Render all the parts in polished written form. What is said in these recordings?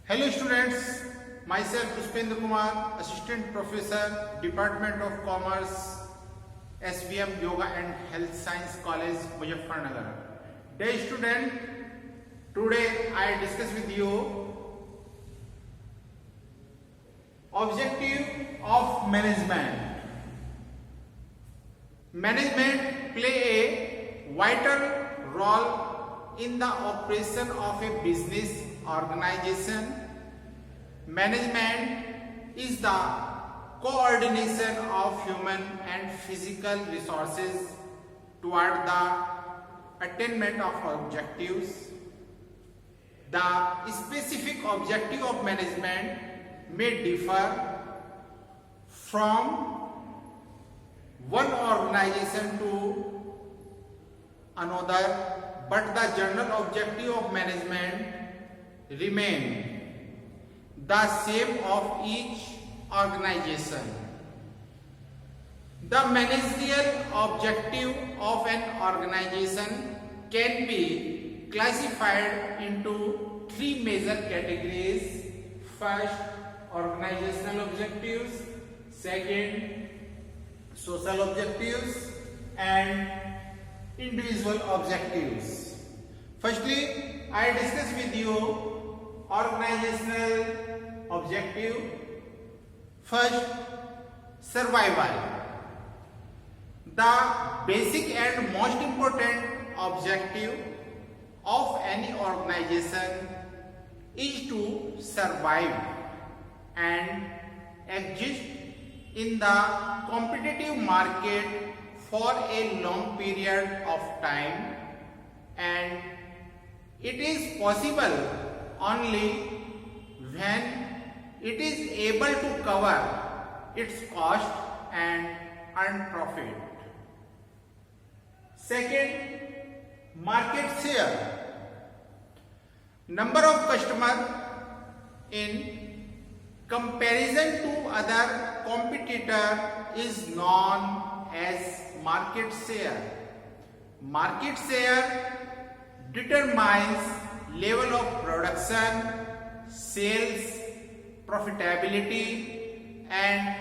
Hello students, myself Pushpendra Kumar, Assistant Professor, Department of Commerce, SBM Yoga and Health Science College, Muzaffarnagar. Dear student, today I discuss with you objective of management. Management play a vital role in the operation of a business organization. Management is the coordination of human and physical resources toward the attainment of objectives. The specific objective of management may differ from one organization to another, but the general objective of management remain the same of each organization. The managerial objective of an organization can be classified into three major categories. First, organizational objectives. Second, social objectives, and individual objectives. Firstly, I discuss with you organizational objective. First, survival. The basic and most important objective of any organization is to survive and exist in the competitive market for a long period of time, and it is possible only when it is able to cover its cost and earn profit. Second, market share. Number of customers in comparison to other competitor is known as market share. Market share determines level of production, sales, profitability, and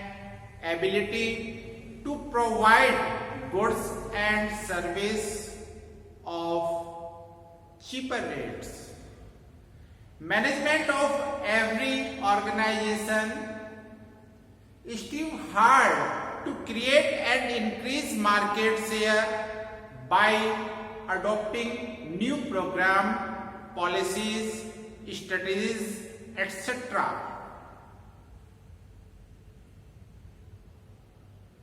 ability to provide goods and service of cheaper rates. Management of every organization strives hard to create and increase market share by adopting new program, policies, strategies, etc.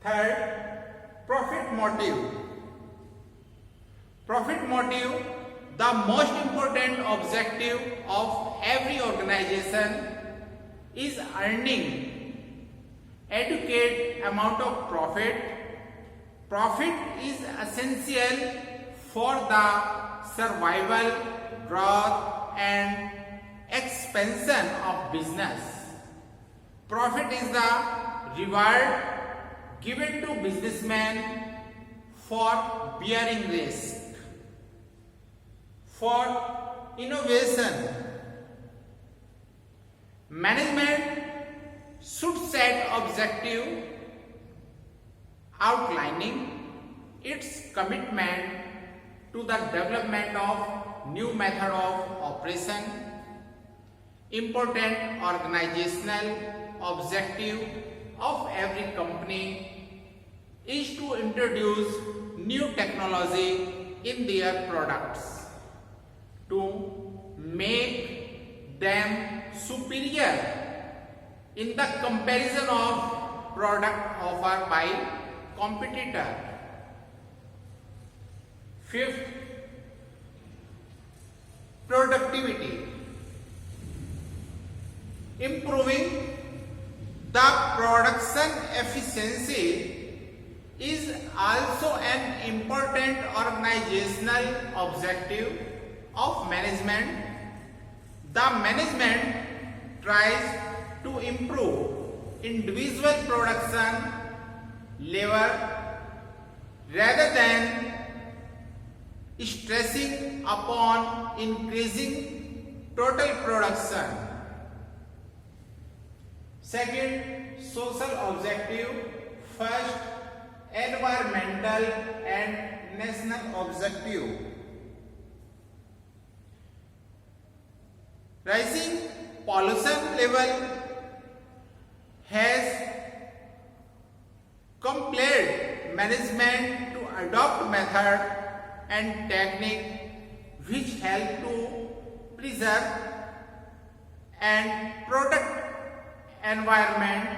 Third, profit motive. Profit motive, the most important objective of every organization is earning adequate amount of profit. Profit is essential for the survival, growth, and expansion of business. Profit is the reward given to businessmen for bearing risk. For innovation, management should set objective outlining its commitment to the development of new method of operation. Important organizational objective of every company is to introduce new technology in their products to make them superior in the comparison of product offered by competitor. Fifth, productivity. Improving the production efficiency is also an important organizational objective of management. The management tries to improve individual production level rather than stressing upon increasing total production. Second, social objective. First, environmental and national objective. Rising pollution level has compelled management to adopt method and technique which help to preserve and protect environment.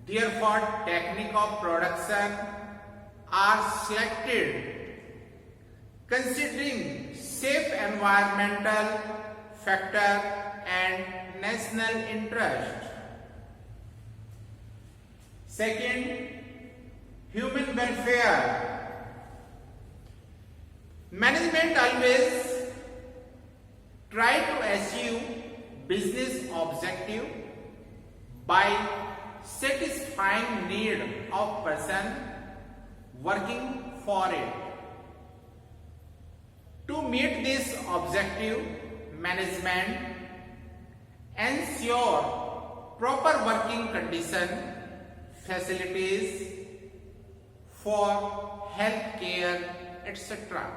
Therefore, technique of production are selected considering safe environmental factor and national interest. Second, human welfare. Management always try to achieve business objective by satisfying need of person working for it. To meet this objective, management ensure proper working condition, facilities for health care, etc.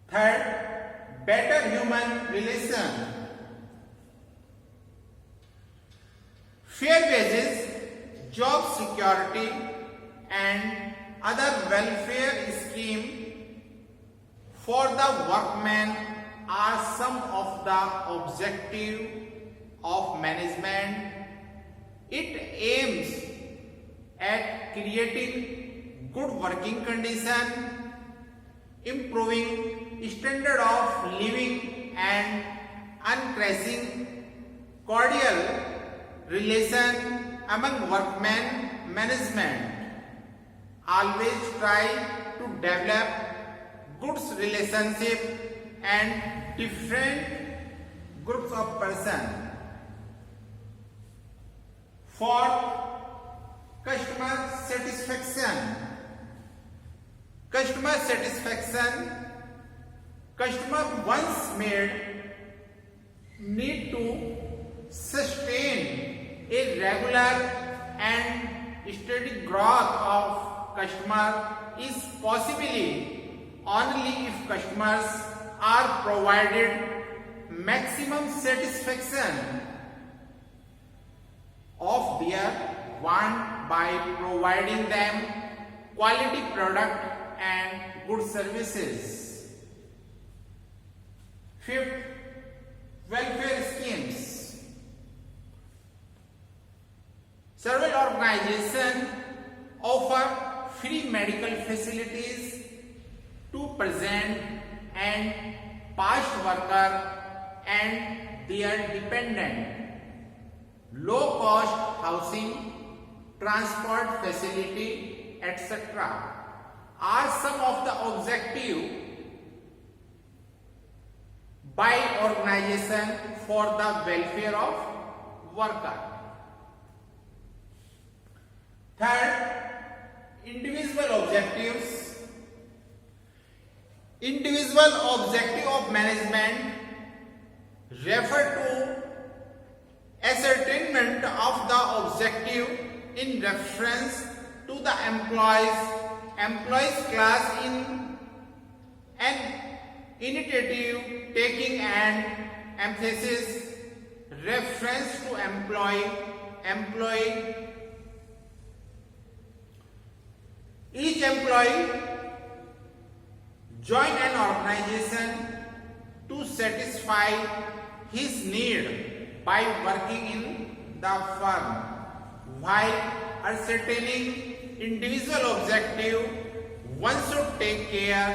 Third, better human relation. Fair wages, job security and other welfare scheme for the workmen are some of the objective of management. It aims at creating good working condition, improving standard of living and encouraging cordial relation among workmen. Management always try to develop good relationship and different groups of person. Fourth, customer satisfaction. Customer satisfaction. Customer once made need to sustain a regular and steady growth of customer is possibly only if customers are provided maximum satisfaction of their want by providing them quality product and good services. Fifth, welfare schemes. Several organizations offer free medical facilities to present and past worker and their dependent. Low cost housing, transport facility, etc. are some of the objectives by organization for the welfare of worker. Third, individual objectives. Individual objective of management refer to ascertainment of the objective in reference to the employees class in an initiative taking and emphasis reference to employee. Each employee join an organization to satisfy his need by working in the firm. While ascertaining individual objective, one should take care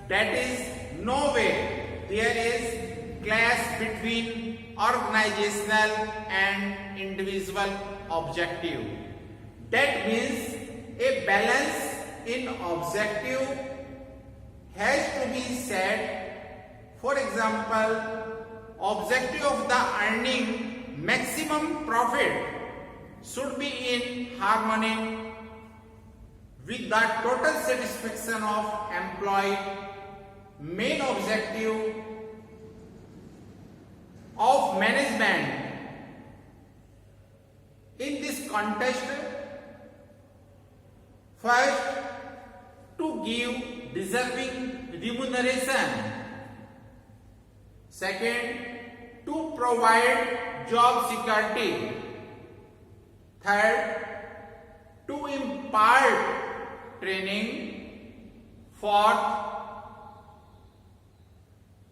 that is no way there is clash between organizational and individual objective. That means a balance in objective has to be set. For example, objective of the earning maximum profit should be in harmony with the total satisfaction of employee. Main objective of management contest. First, to give deserving remuneration. Second, to provide job security. Third, to impart training. Fourth,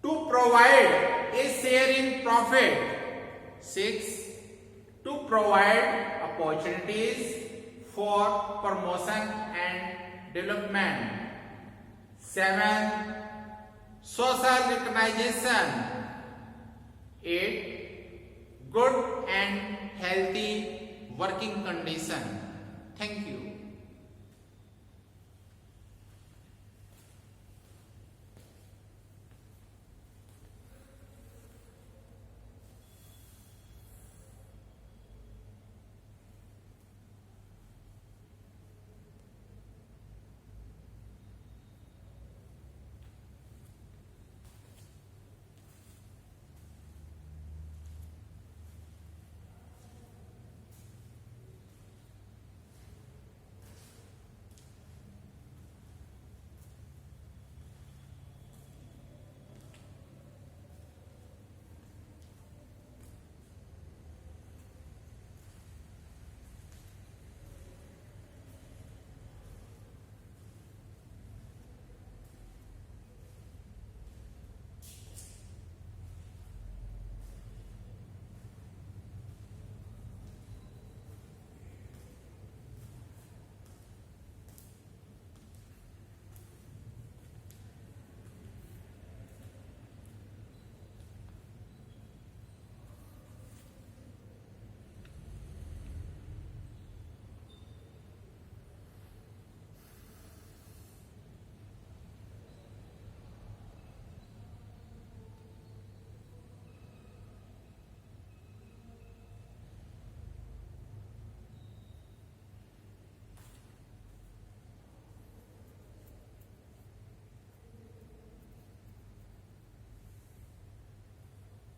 to provide a share in profit. Six, to provide opportunities for promotion and development. Seven, social recognition. Eight, good and healthy working condition. Thank you.